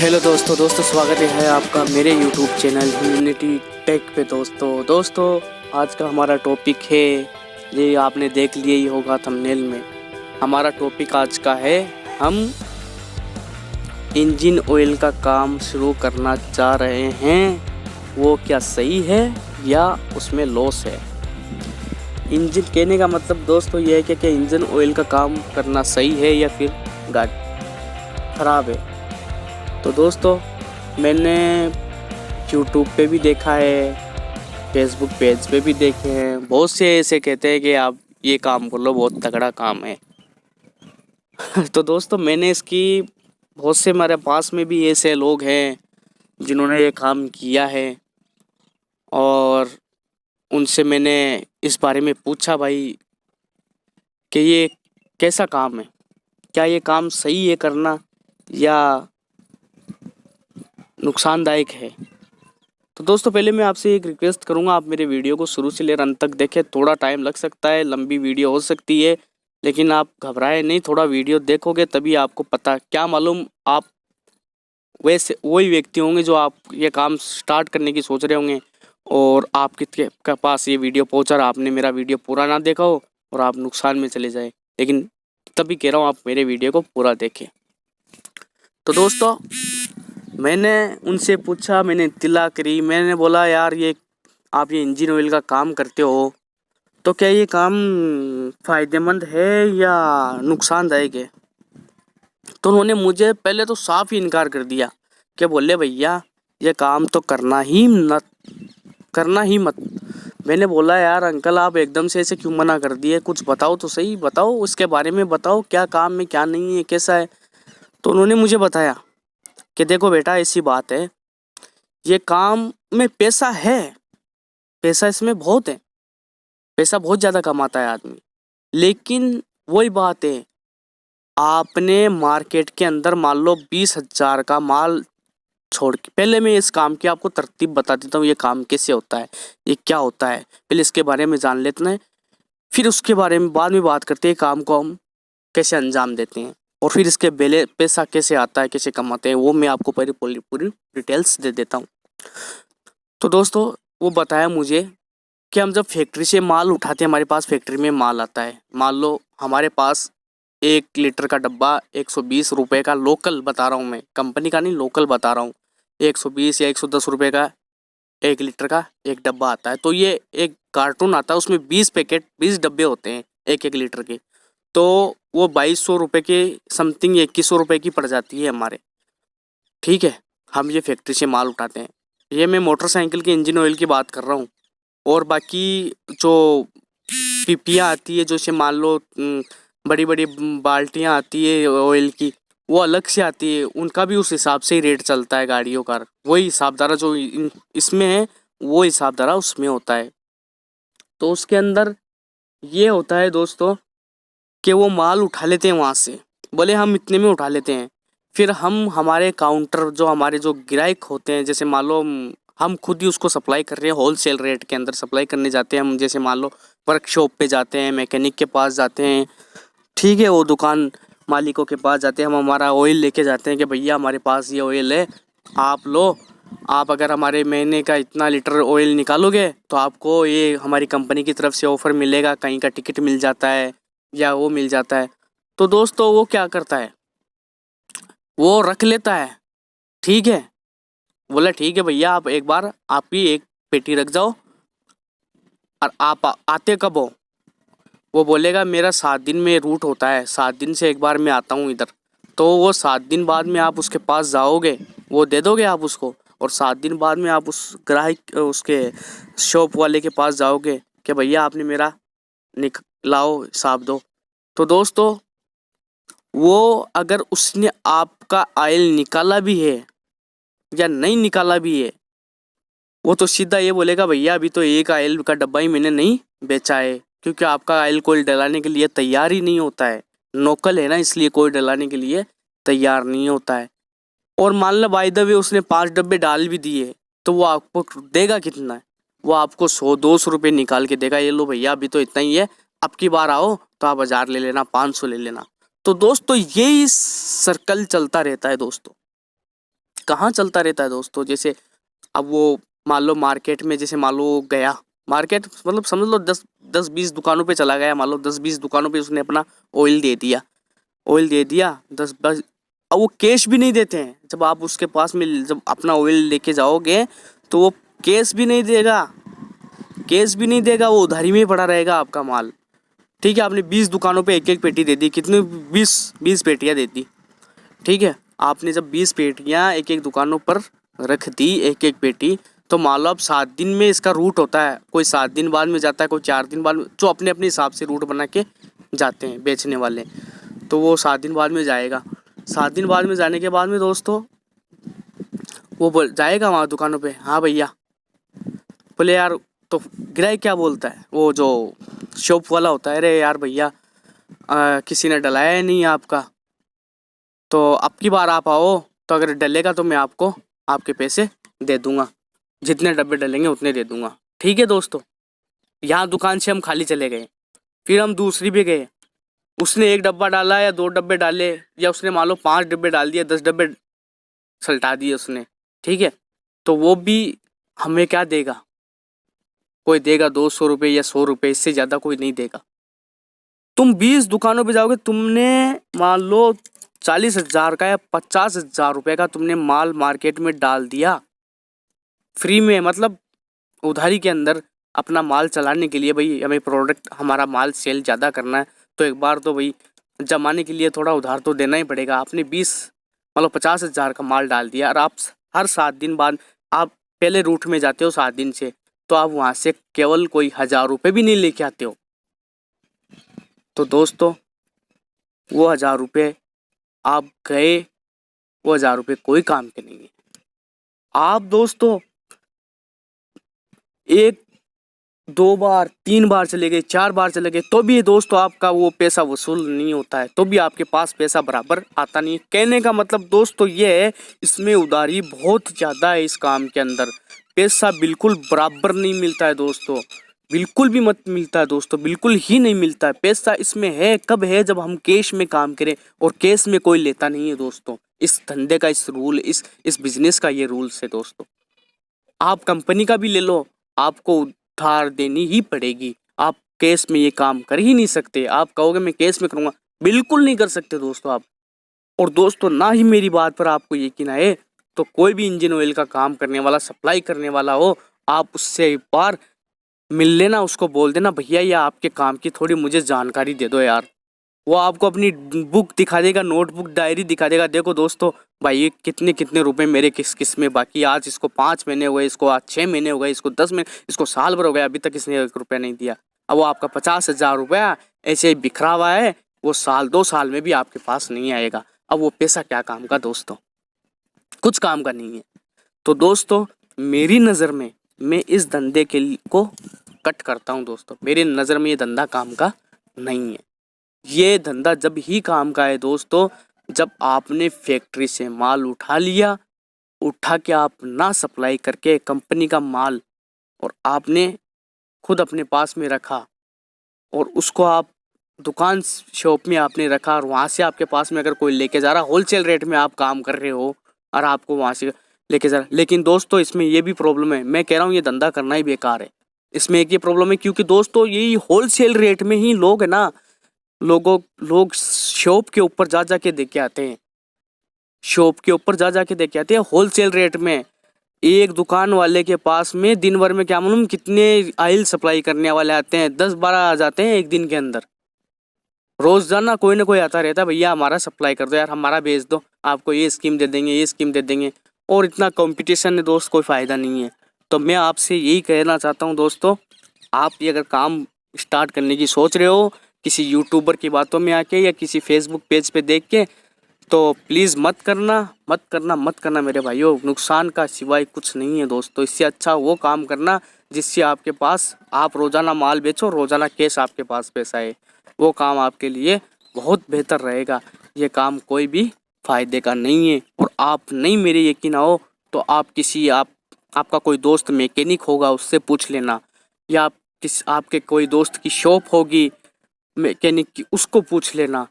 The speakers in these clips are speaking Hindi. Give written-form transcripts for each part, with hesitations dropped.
हेलो दोस्तों स्वागत है आपका मेरे यूट्यूब चैनल ह्यूमैनिटी टेक पे। दोस्तों आज का हमारा टॉपिक है, ये आपने देख लिया ही होगा थंबनेल में। हमारा टॉपिक आज का है, हम इंजन ऑयल का काम शुरू करना चाह रहे हैं, वो क्या सही है या उसमें लॉस है। इंजन कहने का मतलब दोस्तों ये है कि इंजन ऑयल का काम करना सही है या फिर गाड़ी ख़राब है। तो दोस्तों मैंने यूट्यूब पे भी देखा है, फेसबुक पेज पे भी देखे हैं, बहुत से ऐसे कहते हैं कि आप ये काम कर लो, बहुत तगड़ा काम है। तो दोस्तों मैंने इसकी बहुत से, हमारे पास में भी ऐसे लोग हैं जिन्होंने ये काम किया है और उनसे मैंने इस बारे में पूछा भाई कि ये कैसा काम है, क्या ये काम सही है करना या नुकसानदायक है। तो दोस्तों पहले मैं आपसे एक रिक्वेस्ट करूंगा, आप मेरे वीडियो को शुरू से लेकर अंत तक देखें। थोड़ा टाइम लग सकता है, लंबी वीडियो हो सकती है, लेकिन आप घबराएं नहीं, थोड़ा वीडियो देखोगे तभी आपको पता। क्या मालूम आप वैसे वही व्यक्ति होंगे जो आप ये काम स्टार्ट करने की सोच रहे होंगे और आपके पास ये वीडियो पहुँचा और आपने मेरा वीडियो पूरा ना देखा हो और आप नुकसान में चले जाए। लेकिन तभी कह रहा हूँ आप मेरे वीडियो को पूरा देखें। तो दोस्तों मैंने उनसे पूछा, मैंने इत्तला करी, मैंने बोला यार ये आप ये इंजन ऑयल का काम करते हो तो क्या ये काम फ़ायदेमंद है या नुकसानदायक है। तो उन्होंने मुझे पहले तो साफ ही इनकार कर दिया कि बोले भैया ये काम तो करना ही मत। मैंने बोला यार अंकल आप एकदम से ऐसे क्यों मना कर दिए, कुछ बताओ तो सही, बताओ उसके बारे में, बताओ क्या काम है क्या नहीं है कैसा है। तो उन्होंने मुझे बताया कि देखो बेटा ऐसी बात है, ये काम में पैसा है, पैसा इसमें बहुत है, पैसा बहुत ज़्यादा कमाता है आदमी। लेकिन वही बात है, आपने मार्केट के अंदर मान लो 20,000 का माल छोड़ के, पहले मैं इस काम की आपको तरतीब बता देता हूँ, ये काम कैसे होता है, ये क्या होता है, पहले इसके बारे में जान लेते हैं, फिर उसके बारे में बाद में बात करते हैं, काम को हम कैसे अंजाम देते हैं और फिर इसके पैसा कैसे आता है, कैसे कमाते हैं, वो मैं आपको पूरी डिटेल्स दे देता हूँ। तो दोस्तों वो बताया मुझे कि हम जब फैक्ट्री से माल उठाते हैं, हमारे पास फैक्ट्री में माल आता है, मान लो हमारे पास 1 लीटर का डब्बा 120 रुपये का, लोकल बता रहा हूँ मैं, कंपनी का नहीं, लोकल बता रहा हूँ, 120 या 110 रुपये का 1 लीटर का एक डब्बा आता है। तो ये एक कार्टून आता है, उसमें 20 डब्बे होते हैं 1 लीटर के, तो वो 2200 रुपये के समथिंग, 2100 रुपये की पड़ जाती है हमारे। ठीक है, हम ये फैक्ट्री से माल उठाते हैं, ये मैं मोटरसाइकिल के इंजन ऑयल की बात कर रहा हूँ। और बाकी जो पीपियाँ आती है, जैसे मान लो बड़ी बड़ी बाल्टियाँ आती है ऑयल की, वो अलग से आती है, उनका भी उस हिसाब से ही रेट चलता है गाड़ियों का। वही हिसाब धारा जो इसमें है वो हिसाब धारा उसमें होता है। तो उसके अंदर ये होता है दोस्तों कि वो माल उठा लेते हैं वहाँ से, बोले हम इतने में उठा लेते हैं, फिर हम हमारे काउंटर जो हमारे जो ग्राहक होते हैं, जैसे मान लो हम खुद ही उसको सप्लाई कर रहे हैं, होलसेल रेट के अंदर सप्लाई करने जाते हैं हम, जैसे मान लो वर्कशॉप पे जाते हैं, मैकेनिक के पास जाते हैं, ठीक है, वो दुकान मालिकों के पास जाते हैं, हम हमारा ऑयल लेके जाते हैं कि भैया हमारे पास ये ऑयल है, आप लो, आप अगर हमारे महीने का इतना लीटर ऑयल निकालोगे तो आपको ये हमारी कंपनी की तरफ से ऑफ़र मिलेगा, कहीं का टिकट मिल जाता है या वो मिल जाता है। तो दोस्तों वो क्या करता है, वो रख लेता है, ठीक है, बोला ठीक है भैया आप एक बार आपकी एक पेटी रख जाओ और आप आते कब हो। वो बोलेगा मेरा 7 दिन में रूट होता है, 7 दिन से एक बार मैं आता हूँ इधर। तो वो 7 दिन बाद में आप उसके पास जाओगे, वो दे दोगे आप उसको, और 7 दिन बाद में आप उस ग्राहक उसके शॉप वाले के पास जाओगे कि भैया आपने मेरा लाओ हिसाब दो। तो दोस्तों वो अगर उसने आपका ऑयल निकाला भी है या नहीं निकाला भी है, वो तो सीधा ये बोलेगा भैया अभी तो एक ऑयल का डब्बा ही मैंने नहीं बेचा है, क्योंकि आपका ऑयल कोई डलाने के लिए तैयार ही नहीं होता है, नोकल है ना, इसलिए कोई डलाने के लिए तैयार नहीं होता है। और मान लो बाय द वे उसने 5 डब्बे डाल भी दिए तो वो आपको देगा कितना है, वो आपको 100-200 रुपये निकाल के देगा, ये लो भैया अभी तो इतना ही है, अब की बार आओ तो आप 1000 ले लेना, 500 ले लेना। तो दोस्तों यही सर्कल चलता रहता है दोस्तों। कहाँ चलता रहता है दोस्तों। जैसे अब वो मान लो मार्केट में, जैसे मान लो गया मार्केट, मतलब समझ लो 10-20 दुकानों पे चला गया, मान लो 10-20 दुकानों पे उसने अपना ऑयल दे दिया, 10-10 अब वो कैश भी नहीं देते हैं। जब आप उसके पास में जब अपना ऑयल लेके जाओगे तो वो कैश भी नहीं देगा, वो उधारी में ही पड़ा रहेगा आपका माल। ठीक है, आपने 20 दुकानों पे एक एक पेटी दे दी, कितनी 20 पेटियाँ दे दी। ठीक है, आपने जब 20 पेटियाँ एक एक दुकानों पर रख दी, एक एक पेटी, तो मान लो अब 7 दिन में इसका रूट होता है, कोई 7 दिन बाद में जाता है, कोई 4 दिन बाद में, जो अपने अपने हिसाब से रूट बना के जाते हैं बेचने वाले, तो वो 7 दिन बाद में जाएगा। 7 दिन बाद में जाने के बाद में दोस्तों वो जाएगा वहाँ दुकानों पे, हाँ भैया, बोले यार, तो ग्राहक क्या बोलता है, वो जो शॉप वाला होता है, अरे यार भैया किसी ने डलाया ही नहीं आपका, तो अब की बार आप आओ, तो अगर डलेगा तो मैं आपको आपके पैसे दे दूंगा, जितने डब्बे डलेंगे उतने दे दूंगा। ठीक है दोस्तों, यहाँ दुकान से हम खाली चले गए, फिर हम दूसरी पे गए, उसने 1 डब्बा डाला या 2 डब्बे डाले, या उसने मान लो 5 डब्बे डाल दिए, 10 डब्बे सल्टा दिए उसने। ठीक है, तो वो भी हमें क्या देगा, कोई देगा 200 रुपये या 100 रुपये, इससे ज़्यादा कोई नहीं देगा। तुम 20 दुकानों पे जाओगे, तुमने मान लो 40,000 का या 50,000 रुपये का तुमने माल मार्केट में डाल दिया फ्री में, मतलब उधारी के अंदर अपना माल चलाने के लिए। भाई हमें प्रोडक्ट, हमारा माल सेल ज़्यादा करना है, तो एक बार तो भाई जमाने के लिए थोड़ा उधार तो देना ही पड़ेगा। आपने 20 मतलब 50,000 का माल डाल दिया, और आप हर 7 दिन बाद आप पहले रूट में जाते हो 7 दिन से, तो आप वहाँ से केवल कोई 1,000 रुपये भी नहीं लेके आते हो। तो दोस्तों वो 1,000 रुपये आप गए, वो 1,000 रुपये कोई काम के नहीं है। आप दोस्तों 1, 2 बार, 3 बार चले गए, 4 बार चले गए, तो भी दोस्तों आपका वो पैसा वसूल नहीं होता है, तो भी आपके पास पैसा बराबर आता नहीं है। कहने का मतलब दोस्तों ये है, इसमें उधारी बहुत ज़्यादा है, इस काम के अंदर पैसा बिल्कुल बराबर नहीं मिलता है दोस्तों, बिल्कुल भी मत मिलता है दोस्तों, बिल्कुल ही नहीं मिलता है। पैसा इसमें है कब है, जब हम कैश में काम करें, और कैश में कोई लेता नहीं है दोस्तों। इस धंधे का इस रूल, इस बिजनेस का ये रूल्स है दोस्तों। आप कंपनी का भी ले लो, आपको उधार देनी ही पड़ेगी, आप कैश में ये काम कर ही नहीं सकते। आप कहोगे मैं कैश में करूँगा, बिल्कुल नहीं कर सकते दोस्तों आप। और दोस्तों ना ही मेरी बात पर आपको यकीन आए, तो कोई भी इंजन ऑयल का काम करने वाला, सप्लाई करने वाला हो, आप उससे एक बार मिल लेना, उसको बोल देना भैया ये आपके काम की थोड़ी मुझे जानकारी दे दो यार। वो आपको अपनी बुक दिखा देगा, नोटबुक, डायरी दिखा देगा, देखो दोस्तों भाई ये कितने कितने रुपए मेरे किस किस में बाकी, आज इसको 5 महीने हो गए, इसको आज 6 महीने हो गए, इसको 10 महीने, इसको साल भर हो गया, अभी तक इसने 1 रुपया नहीं दिया। अब वो आपका 50,000 रुपया ऐसे ही बिखरा हुआ है, वो साल 2 साल में भी आपके पास नहीं आएगा। अब वो पैसा क्या काम का दोस्तों, कुछ काम का नहीं है। तो दोस्तों मेरी नज़र में, मैं इस धंधे को कट करता हूँ दोस्तों, मेरी नज़र में ये धंधा काम का नहीं है। ये धंधा जब ही काम का है दोस्तों, जब आपने फैक्ट्री से माल उठा लिया, उठा के आप ना सप्लाई करके कंपनी का माल, और आपने खुद अपने पास में रखा, और उसको आप दुकान शॉप में आपने रखा, और वहाँ से आपके पास में अगर कोई लेके जा रहा, होलसेल रेट में आप काम कर रहे हो, और आपको वहाँ से लेके जा रहा। लेकिन दोस्तों इसमें ये भी प्रॉब्लम है, मैं कह रहा हूँ ये धंधा करना ही बेकार है। इसमें एक ये प्रॉब्लम है, क्योंकि दोस्तों यही होलसेल रेट में ही लोग है ना, लोग शॉप के ऊपर जा जा के देख के आते हैं, शॉप के ऊपर जा जा के देख के आते हैं होलसेल रेट में। एक दुकान वाले के पास में दिन भर में क्या मालूम कितने ऑयल सप्लाई करने वाले आते हैं, 10-12 आ जाते हैं एक दिन के अंदर। रोजाना कोई ना कोई आता रहता है, भैया हमारा सप्लाई कर दो यार, हमारा भेज दो, आपको ये स्कीम दे देंगे, ये स्कीम दे देंगे। और इतना कंपटीशन है दोस्त, कोई फ़ायदा नहीं है। तो मैं आपसे यही कहना चाहता हूँ दोस्तों, आप ये अगर काम स्टार्ट करने की सोच रहे हो किसी यूट्यूबर की बातों में आके, या किसी फेसबुक पेज पे देख के, तो प्लीज़ मत करना, मत करना, मत करना मेरे भाइयों। नुकसान का सिवाय कुछ नहीं है दोस्तों। इससे अच्छा वो काम करना जिससे आपके पास, आप रोज़ाना माल बेचो, रोज़ाना कैश आपके पास पैसा है, वो काम आपके लिए बहुत बेहतर रहेगा। ये काम कोई भी फ़ायदे का नहीं है। और आप नहीं मेरे यकीन आओ तो आप किसी, आपका कोई दोस्त मैकेनिक होगा, उससे पूछ लेना, या आप आपके कोई दोस्त की शॉप होगी मैकेनिक की, उसको पूछ लेना।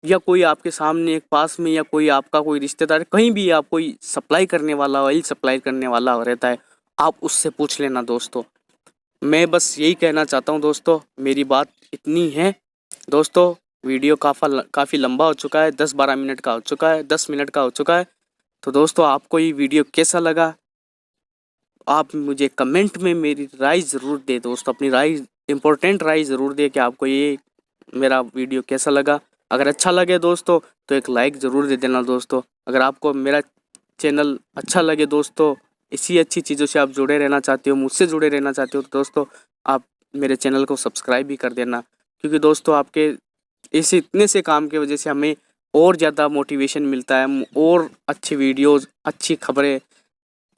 या कोई आपके सामने एक पास में या कोई आपका कोई रिश्तेदार कहीं भी आप कोई सप्लाई करने वाला ऑयल सप्लाई करने वाला रहता है, आप उससे पूछ लेना दोस्तों। मैं बस यही कहना चाहता हूँ दोस्तों, मेरी बात इतनी है दोस्तों। वीडियो काफ़ी लंबा हो चुका है, 10-12 मिनट का हो चुका है, 10 मिनट का हो चुका है। तो दोस्तों आपको ये वीडियो कैसा लगा, आप मुझे कमेंट में मेरी राय ज़रूर दें दोस्तों, अपनी राय, इम्पोर्टेंट राय ज़रूर दें कि आपको ये मेरा वीडियो कैसा लगा। अगर अच्छा लगे दोस्तों तो एक लाइक ज़रूर दे देना दोस्तों। अगर आपको मेरा चैनल अच्छा लगे दोस्तों, इसी अच्छी चीज़ों से आप जुड़े रहना चाहते हो, मुझसे जुड़े रहना चाहते हो, तो दोस्तों आप मेरे चैनल को सब्सक्राइब भी कर देना। क्योंकि दोस्तों आपके इस इतने से काम की वजह से हमें और ज़्यादा मोटिवेशन मिलता है, हम और अच्छी वीडियोज़, अच्छी खबरें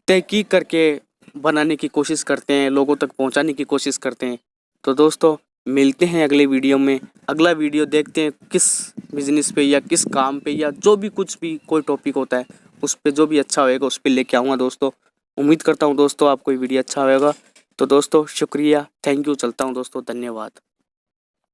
तहकीक करके बनाने की कोशिश करते हैं, लोगों तक पहुंचाने की कोशिश करते हैं। तो दोस्तों मिलते हैं अगले वीडियो में। अगला वीडियो देखते हैं किस बिज़नेस पे या किस काम पे या जो भी कुछ भी कोई टॉपिक होता है उस पे, जो भी अच्छा होएगा उस पे लेके आऊँगा दोस्तों। उम्मीद करता हूँ दोस्तों आपको ये वीडियो अच्छा होगा। तो दोस्तों शुक्रिया, थैंक यू, चलता हूँ दोस्तों, धन्यवाद।